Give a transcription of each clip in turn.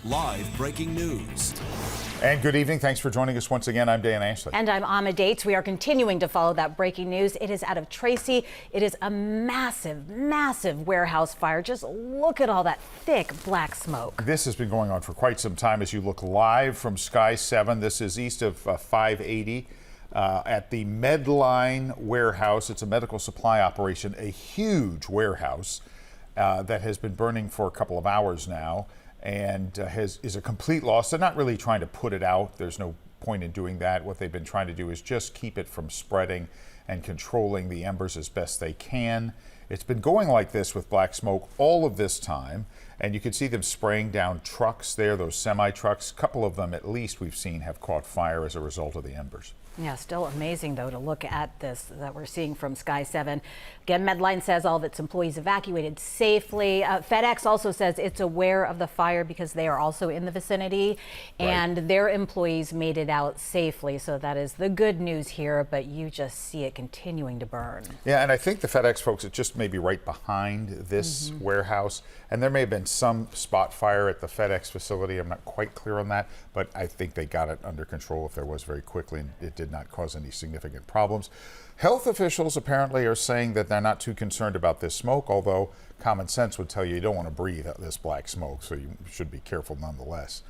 Live breaking news. And good evening. Thanks for joining us once again. I'm Dan Ashley. And I'm Amma Dates. We are continuing to follow that breaking news. It is out of Tracy. It is a massive, massive warehouse fire. Just look at all that thick black smoke. This has been going on for quite some time. As you look live from Sky 7, this is east of 580 at the Medline warehouse. It's a medical supply operation, a huge warehouse that has been burning for a couple of hours now. And is a complete loss. They're not really trying to put it out. There's no point in doing that. What they've been trying to do is just keep it from spreading and controlling the embers as best they can. It's been going like this with black smoke all of this time, and you can see them spraying down trucks there, those semi-trucks. A couple of them at least we've seen have caught fire as a result of the embers. Yeah, still amazing, though, to look at this that we're seeing from Sky 7. Again, Medline says all of its employees evacuated safely. FedEx also says it's aware of the fire because they are also in the vicinity, and their employees made it out safely. So that is the good news here, but you just see it continuing to burn. Yeah, and I think the FedEx folks are just maybe right behind this warehouse, and there may have been some spot fire at the FedEx facility. I'm not quite clear on that, but I think they got it under control if there was very quickly, and it did not cause any significant problems. Health officials apparently are saying that they're not too concerned about this smoke, although common sense would tell you don't want to breathe this black smoke, so you should be careful nonetheless.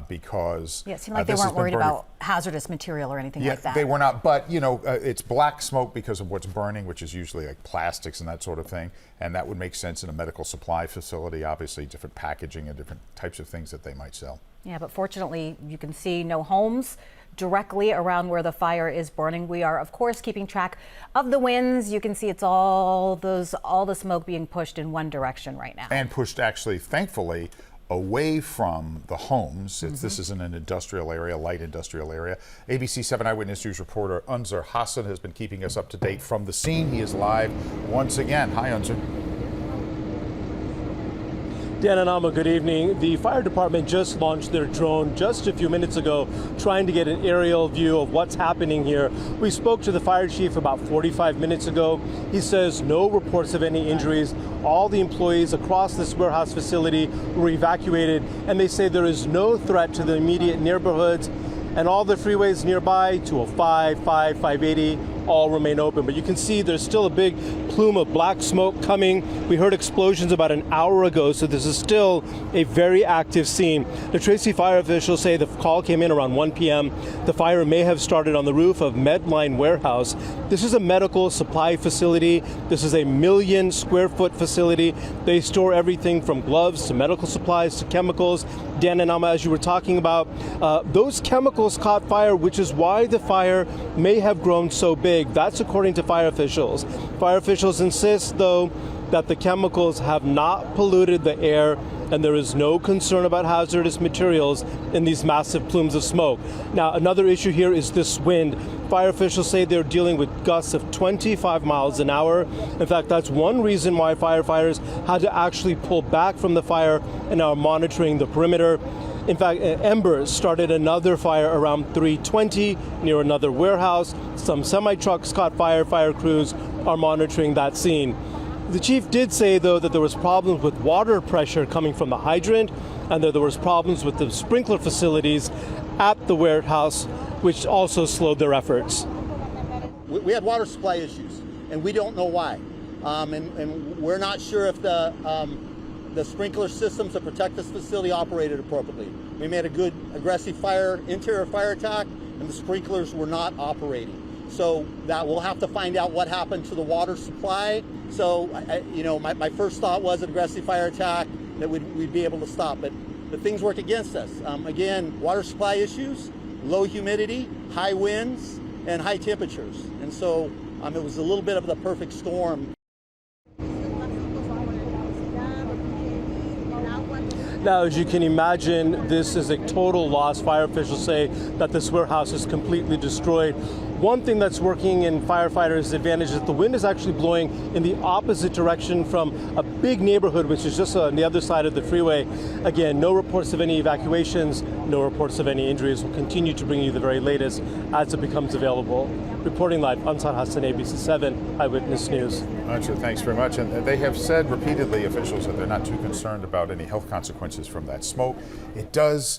Because it seemed like they weren't worried about hazardous material or anything like that. They were not, but you know, it's black smoke because of what's burning, which is usually like plastics and that sort of thing, and that would make sense in a medical supply facility. Obviously, different packaging and different types of things that they might sell. Yeah, but fortunately, you can see no homes directly around where the fire is burning. We are, of course, keeping track of the winds. You can see it's all the smoke being pushed in one direction right now. And pushed, actually, thankfully, away from the homes. This is in an industrial area, light industrial area. ABC 7 Eyewitness News reporter Unzer Hassan has been keeping us up to date from the scene. He is live once again. Hi, Unzer. Dan and Amma, good evening. The fire department just launched their drone just a few minutes ago, trying to get an aerial view of what's happening here. We spoke to the fire chief about 45 minutes ago. He says no reports of any injuries. All the employees across this warehouse facility were evacuated, and they say there is no threat to the immediate neighborhoods, and all the freeways nearby, 205, 580, all remain open. But you can see there's still a big plume of black smoke coming. We heard explosions about an hour ago, so this is still a very active scene. The Tracy fire officials say the call came in around 1 p.m. The fire may have started on the roof of Medline warehouse. This is a medical supply facility. This is a 1 million square foot facility. They store everything from gloves to medical supplies to chemicals. Dan and Amma, as you were talking about, those chemicals caught fire, which is why the fire may have grown so big. That's according to fire officials. Fire officials insist, though, that the chemicals have not polluted the air, and there is no concern about hazardous materials in these massive plumes of smoke. Now, another issue here is this wind. Fire officials say they're dealing with gusts of 25 miles an hour. In fact, that's one reason why firefighters had to actually pull back from the fire and are monitoring the perimeter. In fact, embers started another fire around 3:20 near another warehouse. Some semi-trucks caught fire. Fire crews are monitoring that scene. The chief did say, though, that there was problems with water pressure coming from the hydrant, and that there was problems with the sprinkler facilities at the warehouse, which also slowed their efforts. We had water supply issues, and we don't know why. And we're not sure if the sprinkler systems that protect this facility operated appropriately. We made a good aggressive interior fire attack, and the sprinklers were not operating. So that we'll have to find out what happened to the water supply. So, my first thought was an aggressive fire attack that we'd be able to stop, but things work against us. Again, water supply issues, low humidity, high winds, and high temperatures. And so it was a little bit of the perfect storm. Now, as you can imagine, this is a total loss. Fire officials say that this warehouse is completely destroyed. One thing that's working in firefighters' advantage is that the wind is actually blowing in the opposite direction from a big neighborhood, which is just on the other side of the freeway. Again, no reports of any evacuations, no reports of any injuries. We'll continue to bring you the very latest as it becomes available. reporting live. Ansar Hassan, ABC 7 Eyewitness News. Ansar, thanks very much. And they have said repeatedly, officials, that they're not too concerned about any health consequences from that smoke. It does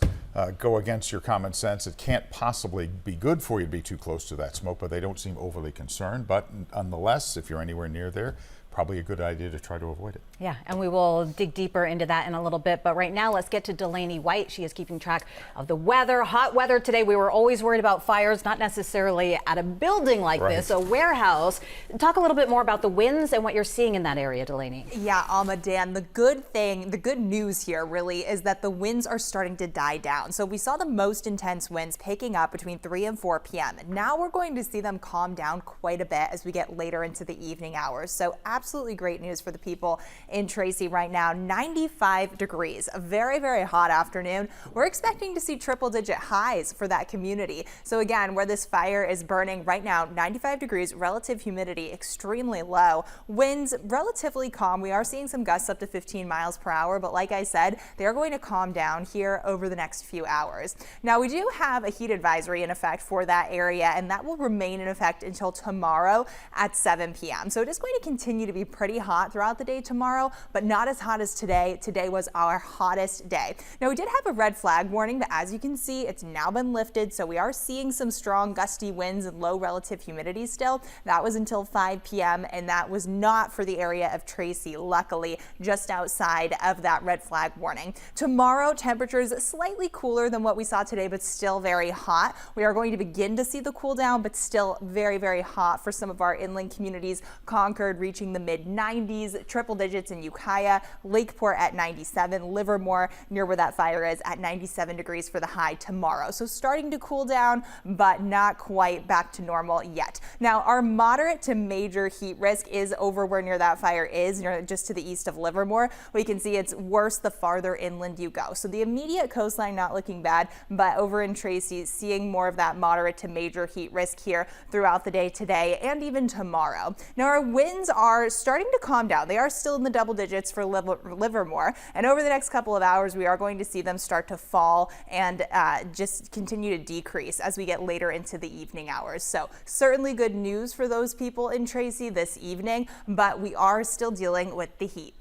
go against your common sense. It can't possibly be good for you to be too close to that smoke, but they don't seem overly concerned. But nonetheless, if you're anywhere near there, probably a good idea to try to avoid it. Yeah, and we will dig deeper into that in a little bit. But right now, let's get to Delaney White. She is keeping track of the weather, hot weather today. We were always worried about fires, not necessarily at a building like this, a warehouse. Talk a little bit more about the winds and what you're seeing in that area, Delaney. Yeah, Alma, Dan, the good news here really is that the winds are starting to die down. So we saw the most intense winds picking up between 3 and 4 p.m. Now we're going to see them calm down quite a bit as we get later into the evening hours. So absolutely great news for the people in Tracy right now. 95 degrees, a very, very hot afternoon. We're expecting to see triple-digit highs for that community. So again, where this fire is burning right now, 95 degrees, relative humidity extremely low, winds relatively calm. We are seeing some gusts up to 15 miles per hour, but like I said, they're going to calm down here over the next few hours. Now, we do have a heat advisory in effect for that area, and that will remain in effect until tomorrow at 7 p.m. So it is going to continue to be pretty hot throughout the day tomorrow, but not as hot as today. Today was our hottest day. Now, we did have a red flag warning, but as you can see, it's now been lifted. So we are seeing some strong gusty winds and low relative humidity still. That was until 5 p.m. and that was not for the area of Tracy, luckily, just outside of that red flag warning. Tomorrow, temperatures slightly cooler than what we saw today, but still very hot. We are going to begin to see the cool down, but still very, very hot for some of our inland communities. Concord reaching the mid-90s, triple digits in Ukiah, Lakeport at 97, Livermore near where that fire is at 97 degrees for the high tomorrow. So starting to cool down, but not quite back to normal yet. Now, our moderate to major heat risk is over where near that fire is, just to the east of Livermore. We can see it's worse the farther inland you go. So the immediate coastline not looking bad, but over in Tracy, seeing more of that moderate to major heat risk here throughout the day today and even tomorrow. Now, our winds are starting to calm down. They are still in the double digits for Livermore, and over the next couple of hours, we are going to see them start to fall and just continue to decrease as we get later into the evening hours. So certainly good news for those people in Tracy this evening, but we are still dealing with the heat.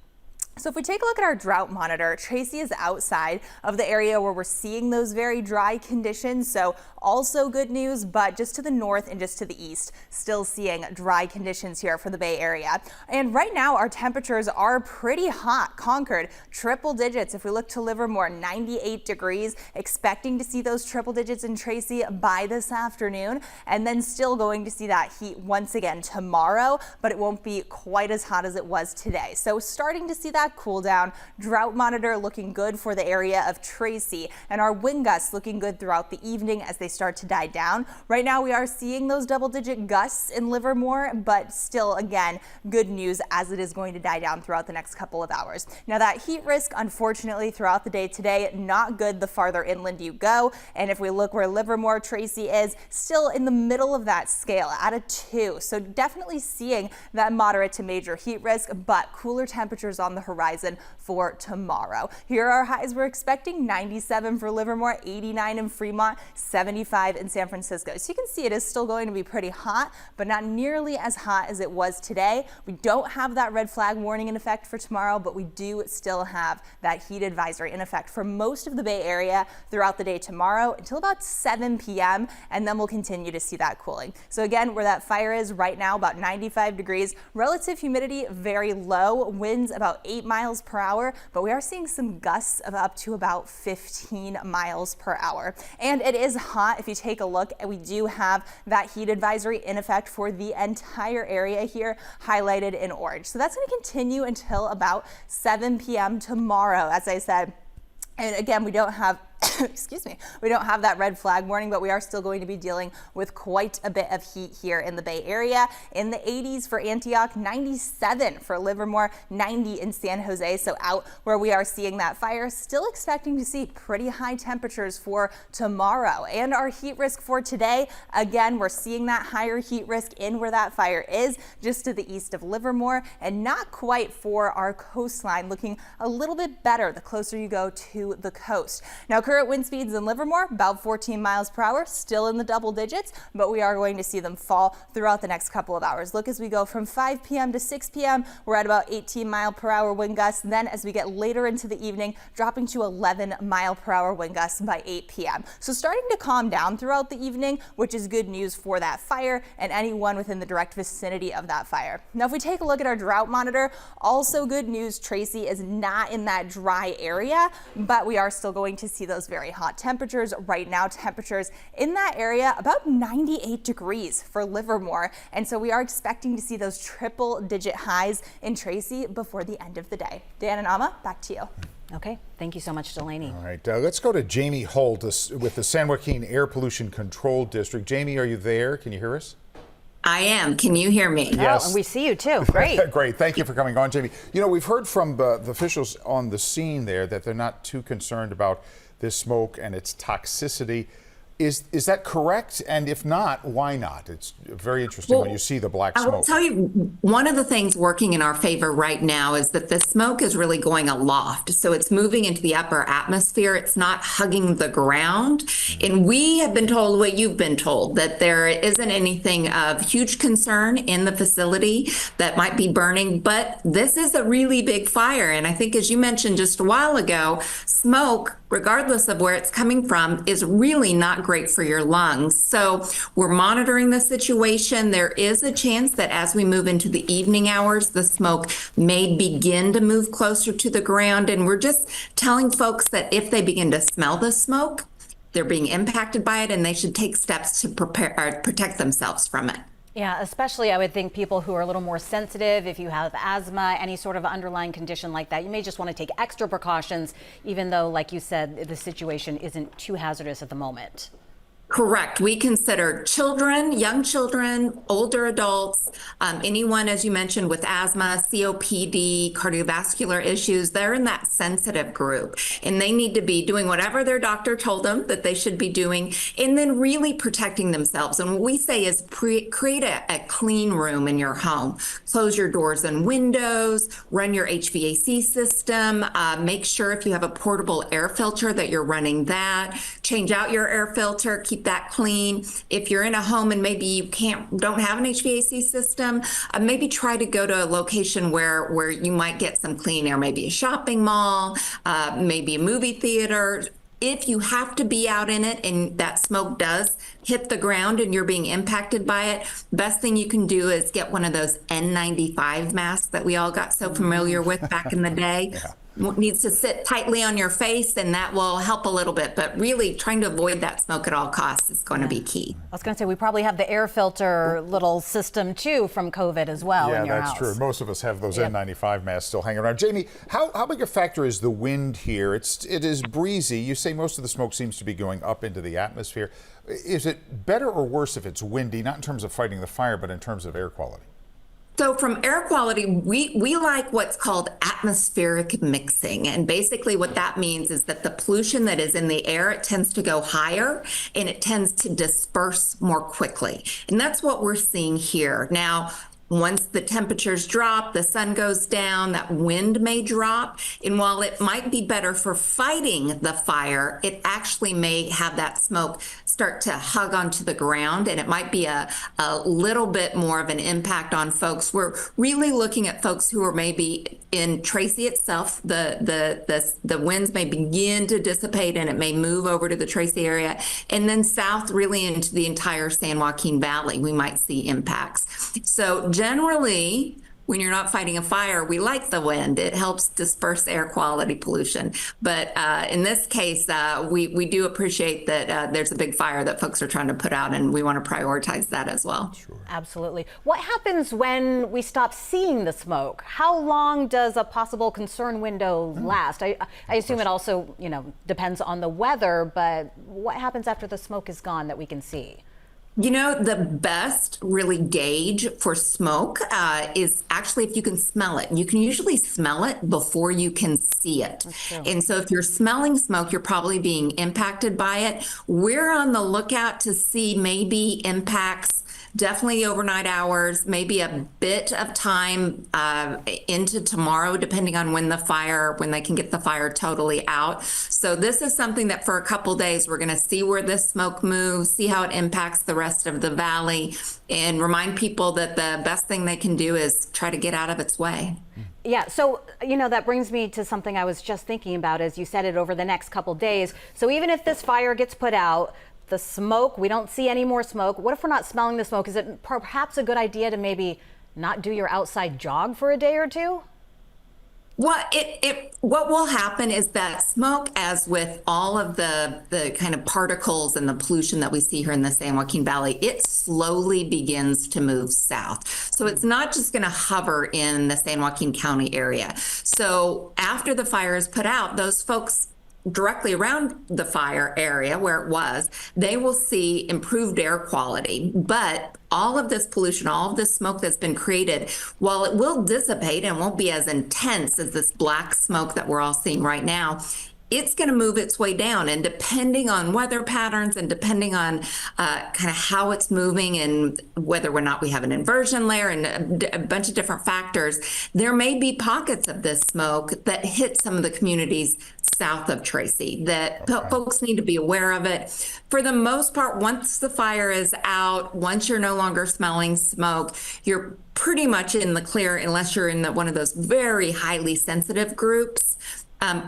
So if we take a look at our drought monitor, Tracy is outside of the area where we're seeing those very dry conditions. So also good news, but just to the north and just to the east, still seeing dry conditions here for the Bay Area. And right now our temperatures are pretty hot. Concord, triple digits. If we look to Livermore, 98 degrees, expecting to see those triple digits in Tracy by this afternoon, and then still going to see that heat once again tomorrow, but it won't be quite as hot as it was today. So starting to see that cool down. Drought monitor looking good for the area of Tracy, and our wind gusts looking good throughout the evening as they start to die down. Right now we are seeing those double-digit gusts in Livermore, but still, again, good news as it is going to die down throughout the next couple of hours. Now that heat risk, unfortunately, throughout the day today, not good the farther inland you go. And if we look where Livermore, Tracy is, still in the middle of that scale at a 2. So definitely seeing that moderate to major heat risk, but cooler temperatures on the horizon for tomorrow. Here are our highs we're expecting: 97 for Livermore, 89 in Fremont, 75 in San Francisco. So you can see it is still going to be pretty hot, but not nearly as hot as it was today. We don't have that red flag warning in effect for tomorrow, but we do still have that heat advisory in effect for most of the Bay Area throughout the day tomorrow until about 7 p.m. and then we'll continue to see that cooling. So again, where that fire is right now, about 95 degrees, relative humidity very low, winds about 8 miles per hour, but we are seeing some gusts of up to about 15 miles per hour. And it is hot. If you take a look, we do have that heat advisory in effect for the entire area here, highlighted in orange. So that's going to continue until about 7 p.m. tomorrow, as I said. And again, we don't have excuse me, we don't have that red flag warning, but we are still going to be dealing with quite a bit of heat here in the Bay Area. In the 80s for Antioch, 97 for Livermore, 90 in San Jose. So out where we are seeing that fire, still expecting to see pretty high temperatures for tomorrow. And our heat risk for today, again, we're seeing that higher heat risk in where that fire is, just to the east of Livermore, and not quite for our coastline, looking a little bit better the closer you go to the coast. Now, current wind speeds in Livermore, about 14 miles per hour, still in the double digits, but we are going to see them fall throughout the next couple of hours. Look, as we go from 5 p.m. to 6 p.m., we're at about 18 mile per hour wind gusts. Then as we get later into the evening, dropping to 11 mile per hour wind gusts by 8 p.m. So starting to calm down throughout the evening, which is good news for that fire and anyone within the direct vicinity of that fire. Now, if we take a look at our drought monitor, also good news, Tracy is not in that dry area, but we are still going to see those very hot temperatures. Right now, temperatures in that area about 98 degrees for Livermore. And so we are expecting to see those triple digit highs in Tracy before the end of the day. Dan and Amma, back to you. Okay, thank you so much, Delaney. All right, let's go to Jamie Holt with the San Joaquin Air Pollution Control District. Jamie, are you there? Can you hear us? I am. Can you hear me? Yes. Oh, and we see you too. Great. Great. Thank you for coming on, Jamie. You know, we've heard from the officials on the scene there that they're not too concerned about this smoke and its toxicity. Is that correct? And if not, why not? It's very interesting when you see the black smoke. I will tell you, one of the things working in our favor right now is that the smoke is really going aloft. So it's moving into the upper atmosphere. It's not hugging the ground. And we have been told what you've been told, that there isn't anything of huge concern in the facility that might be burning. But this is a really big fire. And I think, as you mentioned just a while ago, smoke, regardless of where it's coming from, is really not great for your lungs. So we're monitoring the situation. There is a chance that as we move into the evening hours, the smoke may begin to move closer to the ground. And we're just telling folks that if they begin to smell the smoke, they're being impacted by it and they should take steps to protect themselves from it. Yeah, especially I would think people who are a little more sensitive, if you have asthma, any sort of underlying condition like that, you may just want to take extra precautions, even though, like you said, the situation isn't too hazardous at the moment. Correct. We consider children, young children, older adults, anyone, as you mentioned, with asthma, COPD, cardiovascular issues, they're in that sensitive group. And they need to be doing whatever their doctor told them that they should be doing, and then really protecting themselves. And what we say is create a clean room in your home. Close your doors and windows, run your HVAC system, make sure if you have a portable air filter that you're running that, change out your air filter, keep that clean. If you're in a home and maybe you don't have an HVAC system, maybe try to go to a location where you might get some clean air, maybe a shopping mall, maybe a movie theater. If you have to be out in it and that smoke does hit the ground and you're being impacted by it, best thing you can do is get one of those N95 masks that we all got so familiar with back in the day. Yeah. Needs to sit tightly on your face, and that will help a little bit. But really trying to avoid that smoke at all costs is going to be key. I was going to say, we probably have the air filter little system too from COVID as well in your house. Yeah, that's true. Most of us have those N95 masks still hanging around. Jamie, how big a factor is the wind here? It is breezy. You say most of the smoke seems to be going up into the atmosphere. Is it better or worse if it's windy, not in terms of fighting the fire, but in terms of air quality? So from air quality, we like what's called atmospheric mixing. And basically what that means is that the pollution that is in the air, it tends to go higher and it tends to disperse more quickly. And that's what we're seeing here. Now, once the temperatures drop, the sun goes down, that wind may drop. And while it might be better for fighting the fire, it actually may have that smoke start to hug onto the ground, and it might be a little bit more of an impact on folks. We're really looking at folks who are maybe in Tracy itself. The winds may begin to dissipate and it may move over to the Tracy area, and then south really into the entire San Joaquin Valley, we might see impacts. So generally, when you're not fighting a fire, we like the wind. It helps disperse air quality pollution. But in this case, we do appreciate that there's a big fire that folks are trying to put out, and we want to prioritize that as well. Sure. Absolutely. What happens when we stop seeing the smoke? How long does a possible concern window last? I assume it also, depends on the weather, but what happens after the smoke is gone that we can see? You know, the best really gauge for smoke is actually if you can smell it. You can usually smell it before you can see it. And so if you're smelling smoke, you're probably being impacted by it. We're on the lookout to see maybe impacts definitely overnight hours, maybe a bit of time into tomorrow, depending on when they can get the fire totally out. So this is something that for a couple days, we're going to see where this smoke moves, see how it impacts the rest of the valley, and remind people that the best thing they can do is try to get out of its way. Yeah, so, that brings me to something I was just thinking about as you said it over the next couple days. So even if this fire gets put out, the smoke, we don't see any more smoke. What if we're not smelling the smoke? Is it perhaps a good idea to maybe not do your outside jog for a day or two? What will happen is that smoke, as with all of the kind of particles and the pollution that we see here in the San Joaquin Valley, it slowly begins to move south. So it's not just going to hover in the San Joaquin County area. So after the fire is put out, those folks directly around the fire area where it was, they will see improved air quality. But all of this pollution, all of this smoke that's been created, while it will dissipate and won't be as intense as this black smoke that we're all seeing right now, it's going to move its way down. And depending on weather patterns and depending on kind of how it's moving and whether or not we have an inversion layer and a bunch of different factors, there may be pockets of this smoke that hit some of the communities south of Tracy that folks need to be aware of it. For the most part, once the fire is out, once you're no longer smelling smoke, you're pretty much in the clear unless you're in one of those very highly sensitive groups.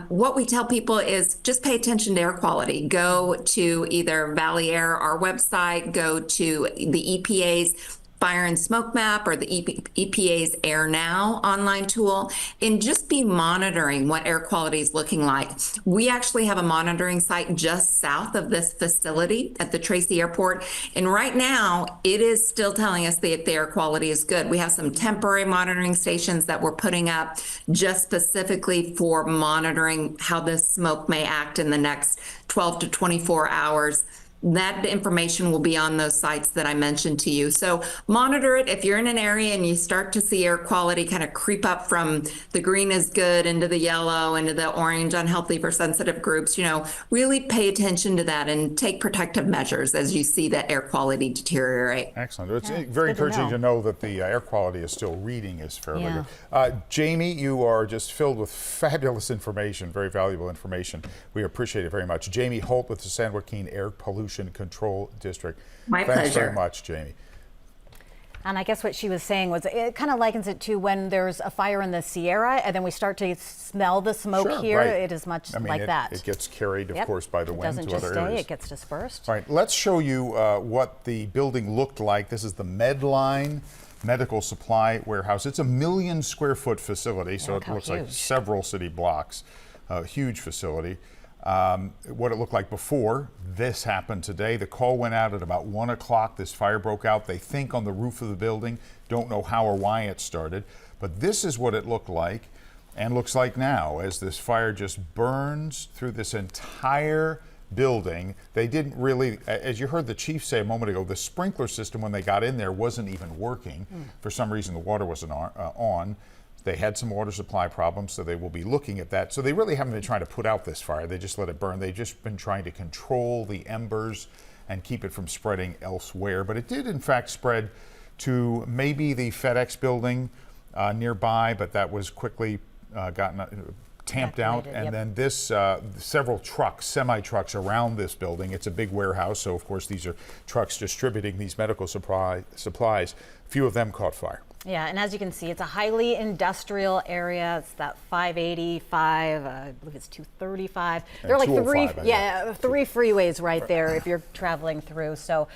What we tell people is just pay attention to air quality. Go to either Valley Air, our website, go to the EPA's Fire and Smoke Map or the EPA's Air Now online tool, and just be monitoring what air quality is looking like. We actually have a monitoring site just south of this facility at the Tracy Airport, and right now it is still telling us that the air quality is good. We have some temporary monitoring stations that we're putting up just specifically for monitoring how this smoke may act in the next 12 to 24 hours. That information will be on those sites that I mentioned to you. So monitor it. If you're in an area and you start to see air quality kind of creep up from the green is good into the yellow, into the orange, unhealthy for sensitive groups, really pay attention to that and take protective measures as you see that air quality deteriorate. Excellent. It's very encouraging to know that the air quality is still reading is fairly good. Jamie, you are just filled with fabulous information, very valuable information. We appreciate it very much. Jamie Holt with the San Joaquin Air Pollution Control District. My Thanks pleasure. very much, Jamie. And I guess what she was saying was it kind of likens it to when there's a fire in the Sierra and then we start to smell the smoke here. Right. It is much like that. It gets carried, of course, by the wind to other areas. It doesn't just stay, it gets dispersed. All right, let's show you what the building looked like. This is the Medline Medical Supply Warehouse. It's a 1 million square foot facility, so it looks like several city blocks. A huge facility. What it looked like before this happened today. The call went out at about 1 o'clock. This fire broke out, they think, on the roof of the building. Don't know how or why it started, but this is what it looked like and looks like now as this fire just burns through this entire building. They didn't really, as you heard the chief say a moment ago, the sprinkler system when they got in there wasn't even working. For some reason the water wasn't on. They had some water supply problems, so they will be looking at that. So they really haven't been trying to put out this fire. They just let it burn. They've just been trying to control the embers and keep it from spreading elsewhere. But it did, in fact, spread to maybe the FedEx building nearby, but that was quickly gotten tamped out. And then this, several trucks, semi-trucks around this building. It's a big warehouse, so of course these are trucks distributing these medical supplies. A few of them caught fire. Yeah, and as you can see, it's a highly industrial area. It's that 585, I believe it's 235. There are like three freeways right there if you're traveling through. So,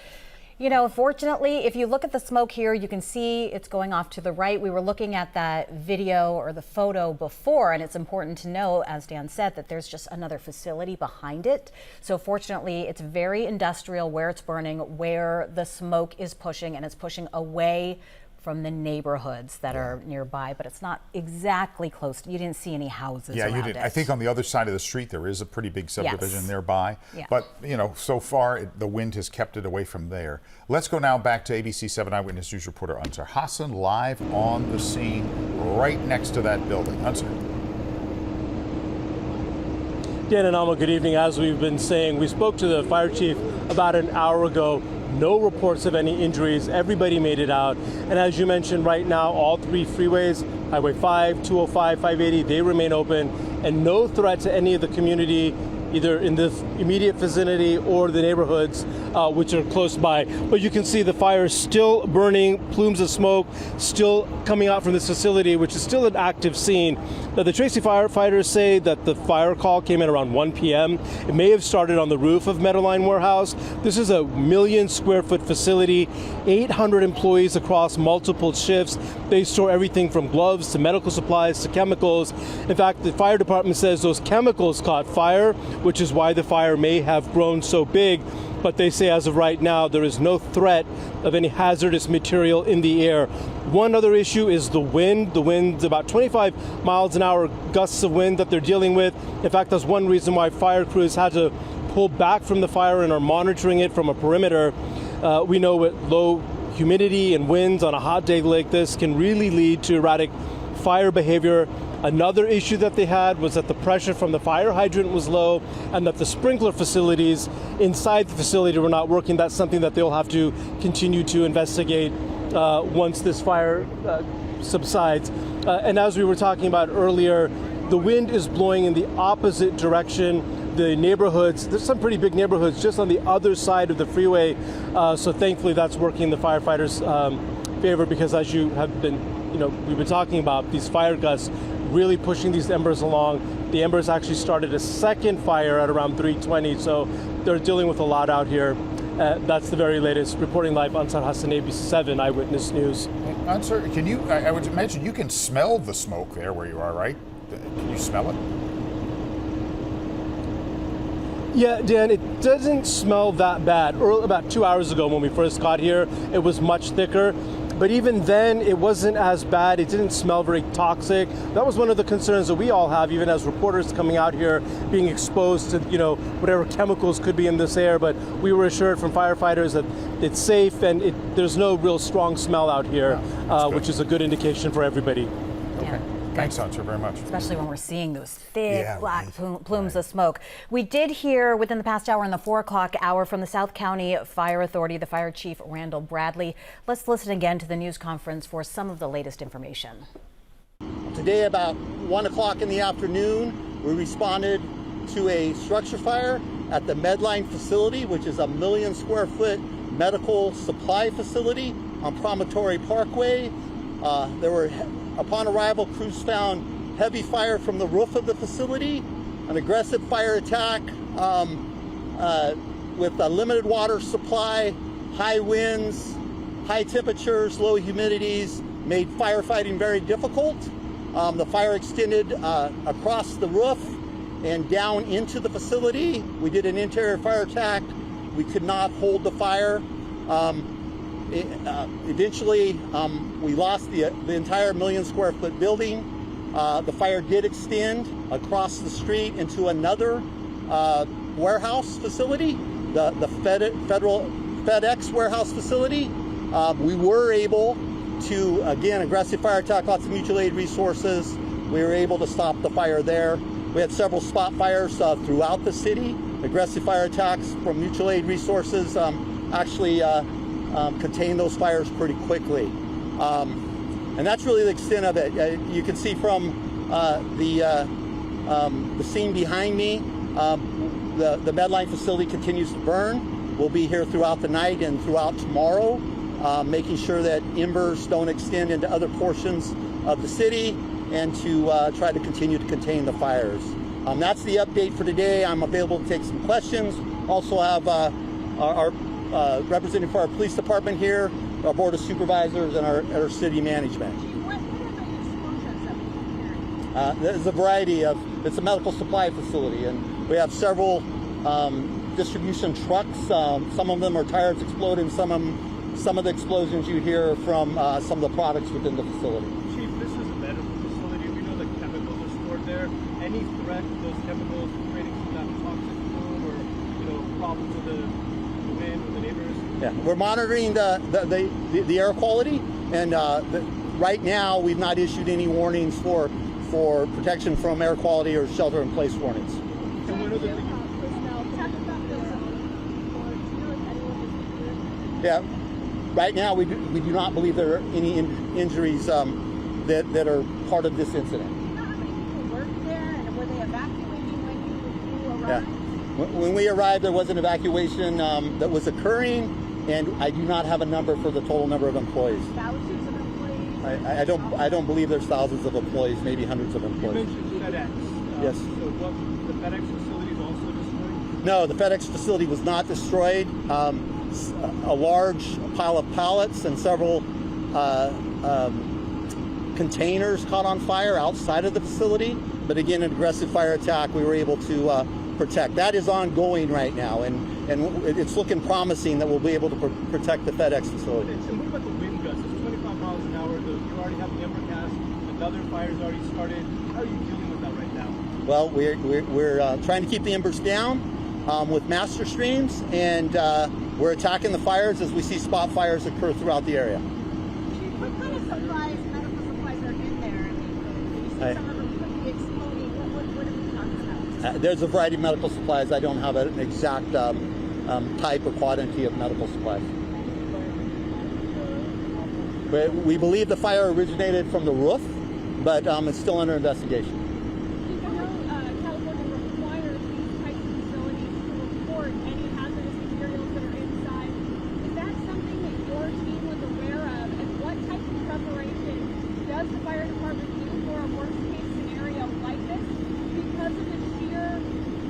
fortunately, if you look at the smoke here, you can see it's going off to the right. We were looking at that video or the photo before, and it's important to know, as Dan said, that there's just another facility behind it. So fortunately, it's very industrial where it's burning, where the smoke is pushing, and it's pushing away from the neighborhoods that are nearby, but it's not exactly close. You didn't see any houses around you didn't. it. I think on the other side of the street there is a pretty big subdivision nearby. But, so far the wind has kept it away from there. Let's go now back to ABC 7 Eyewitness News reporter Unser Hassan live on the scene right next to that building. Unser. Dan and Alma, good evening. As we've been saying, we spoke to the fire chief about an hour ago. No reports of any injuries. Everybody made it out. And as you mentioned, right now, all three freeways, Highway 5, 205, 580, they remain open, and no threat to any of the community, either in the immediate vicinity or the neighborhoods which are close by. But you can see the fire is still burning, plumes of smoke still coming out from this facility, which is still an active scene. Now, the Tracy firefighters say that the fire call came in around 1 p.m. It may have started on the roof of Meadowline Warehouse. This is a 1 million square foot facility, 800 employees across multiple shifts. They store everything from gloves to medical supplies to chemicals. In fact, the fire department says those chemicals caught fire, which is why the fire may have grown so big. But they say as of right now, there is no threat of any hazardous material in the air. One other issue is the wind. The wind's about 25 miles an hour gusts of wind that they're dealing with. In fact, that's one reason why fire crews had to pull back from the fire and are monitoring it from a perimeter. We know with low humidity and winds on a hot day like this can really lead to erratic fire behavior. Another issue that they had was that the pressure from the fire hydrant was low and that the sprinkler facilities inside the facility were not working. That's something that they'll have to continue to investigate once this fire subsides. And as we were talking about earlier, the wind is blowing in the opposite direction. The neighborhoods, there's some pretty big neighborhoods just on the other side of the freeway. So thankfully that's working in the firefighters' favor, because as you have been, we've been talking about, these fire gusts really pushing these embers along. The embers actually started a second fire at around 3:20, so they're dealing with a lot out here. That's the very latest. Reporting live, Ansar Hassan, ABC 7 Eyewitness News. Ansar, can you, I would imagine you can smell the smoke there where you are, right? Can you smell it? Yeah, Dan, it doesn't smell that bad. About 2 hours ago when we first got here, it was much thicker. But even then, it wasn't as bad. It didn't smell very toxic. That was one of the concerns that we all have, even as reporters coming out here, being exposed to, whatever chemicals could be in this air. But we were assured from firefighters that it's safe and there's no real strong smell out here, which is a good indication for everybody. Okay. Thanks, Ansar, very much. Especially when we're seeing those thick black plumes of smoke. We did hear within the past hour in the 4 o'clock hour from the South County Fire Authority, the Fire Chief Randall Bradley. Let's listen again to the news conference for some of the latest information. Today about 1 o'clock in the afternoon, we responded to a structure fire at the Medline facility, which is a 1 million square foot medical supply facility on Promontory Parkway. Upon arrival, crews found heavy fire from the roof of the facility, an aggressive fire attack with a limited water supply, high winds, high temperatures, low humidities made firefighting very difficult. The fire extended across the roof and down into the facility. We did an interior fire attack. We could not hold the fire. Eventually, we lost the entire 1 million square foot building. The fire did extend across the street into another warehouse facility, the federal FedEx warehouse facility. We were able to, again, aggressive fire attack, lots of mutual aid resources. We were able to stop the fire there. We had several spot fires throughout the city. Aggressive fire attacks from mutual aid resources actually contain those fires pretty quickly. And that's really the extent of it. You can see from the scene behind me, the Medline facility continues to burn. We'll be here throughout the night and throughout tomorrow, making sure that embers don't extend into other portions of the city and to try to continue to contain the fires. That's the update for today. I'm available to take some questions. Also have our representative for our police department here, our board of supervisors, and our city management. There's a variety of, it's a medical supply facility, and we have several distribution trucks. Some of them are tires exploding, some of the explosions you hear from some of the products within the facility. Chief, this is a medical facility. We know that chemicals are stored there. Any threat to those chemicals creating some kind of toxic plume or problems with the wind with the neighbors? Yeah, we're monitoring the air quality, and right now we've not issued any warnings for protection from air quality or shelter-in-place warnings. Yeah, right now we do not believe there are any injuries that are part of this incident. Do you know how many people worked there, and were they evacuating when you arrived? Yeah. When we arrived, there was an evacuation that was occurring, and I do not have a number for the total number of employees. Thousands of employees? I don't believe there's thousands of employees, maybe hundreds of employees. You mentioned FedEx. Yes. So the FedEx facility is also destroyed? No, the FedEx facility was not destroyed. A large pile of pallets and several containers caught on fire outside of the facility. But again, an aggressive fire attack we were able to protect. That is ongoing right now, and it's looking promising that we'll be able to protect the FedEx facility. And what about the wind gusts? It's 25 miles an hour. You already have the Embercast. Another fire's already started. How are you dealing with that right now? Well, we're trying to keep the embers down with master streams, and we're attacking the fires as we see spot fires occur throughout the area. What kind of supplies, medical supplies are in there? I mean, you see some of them could be exploding. What are we talking about? There's a variety of medical supplies. I don't have an exact type or quantity of medical supplies. But we believe the fire originated from the roof, but it's still under investigation. I know California requires these types of facilities to report any hazardous materials that are inside. Is that something that your team was aware of? And what type of preparation does the fire department do for a worst case scenario like this? Because of the sheer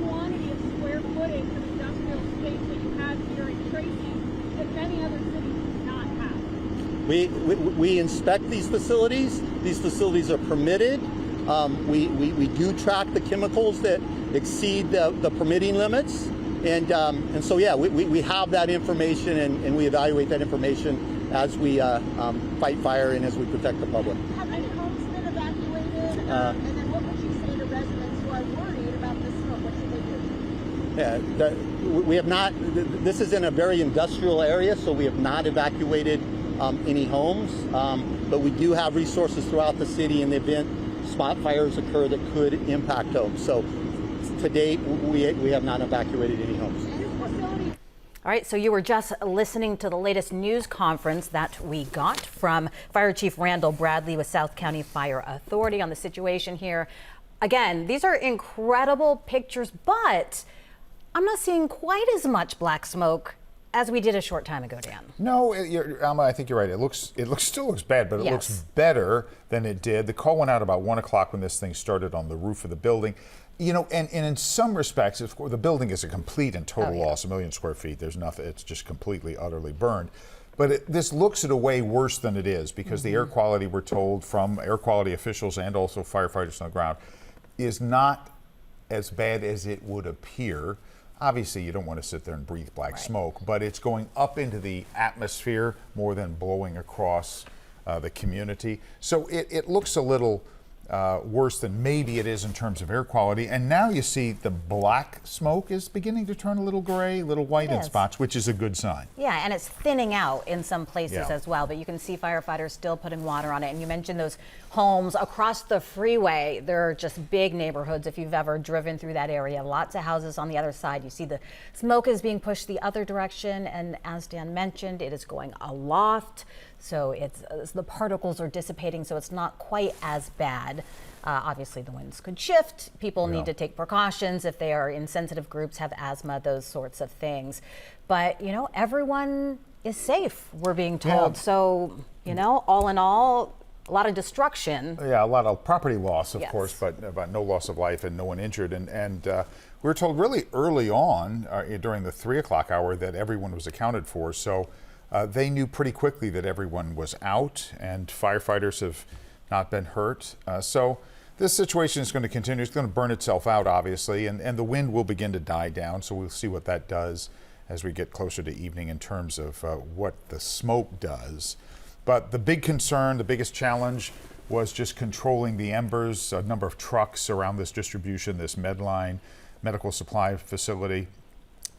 quantity of square footage of industrial space that you have here in Tracy that many other cities do not have. We inspect these facilities. These facilities are permitted. We do track the chemicals that exceed the permitting limits. And so, yeah, we have that information, and we evaluate that information as we fight fire and as we protect the public. Have any homes been evacuated? And then what would you say to residents who are worried about this smoke? What should they do? Yeah, we have not. This is in a very industrial area, so we have not evacuated any homes. But we do have resources throughout the city in the event spot fires occur that could impact homes. So to date, we have not evacuated any homes. All right, so you were just listening to the latest news conference that we got from Fire Chief Randall Bradley with South County Fire Authority on the situation here. Again, these are incredible pictures, but I'm not seeing quite as much black smoke as we did a short time ago, Dan. No, Alma, I think you're right. It still looks bad, but it looks better than it did. The call went out about 1 o'clock when this thing started on the roof of the building. You know, and in some respects, of course, the building is a complete and total loss, 1 million square feet. There's nothing, it's just completely, utterly burned. But this looks in a way worse than it is, because the air quality, we're told from air quality officials and also firefighters on the ground, is not as bad as it would appear. Obviously, you don't want to sit there and breathe black smoke, but it's going up into the atmosphere more than blowing across the community. So it looks a little worse than maybe it is in terms of air quality. And now you see the black smoke is beginning to turn a little gray, a little white in spots, which is a good sign. Yeah, and it's thinning out in some places as well, but you can see firefighters still putting water on it. And you mentioned those homes across the freeway. They're just big neighborhoods if you've ever driven through that area. Lots of houses on the other side. You see the smoke is being pushed the other direction, and as Dan mentioned, it is going aloft. So the particles are dissipating, so it's not quite as bad. Obviously, the winds could shift. People need to take precautions if they are in sensitive groups, have asthma, those sorts of things. But, you know, everyone is safe, we're being told. So, you know, all in all, a lot of destruction. Yeah, a lot of property loss, of course, but no loss of life and no one injured. And we were told really early on during the 3 o'clock hour that everyone was accounted for. So they knew pretty quickly that everyone was out, and firefighters have not been hurt. So this situation is going to continue. It's going to burn itself out, obviously, and the wind will begin to die down. So we'll see what that does as we get closer to evening in terms of what the smoke does. But the big concern, the biggest challenge was just controlling the embers. A number of trucks around this distribution, this Medline medical supply facility,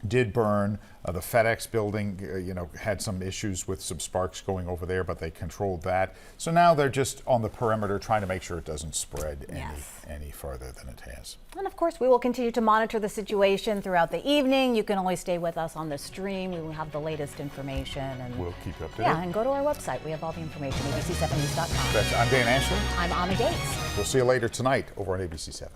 did burn. The FedEx building, had some issues with some sparks going over there, but they controlled that. So now they're just on the perimeter trying to make sure it doesn't spread any further than it has. And of course, we will continue to monitor the situation throughout the evening. You can always stay with us on the stream. We will have the latest information. And we'll keep you up to date. Yeah, and go to our website. We have all the information, abc7news.com. I'm Dan Ashley. I'm Ami Gates. We'll see you later tonight over on ABC7.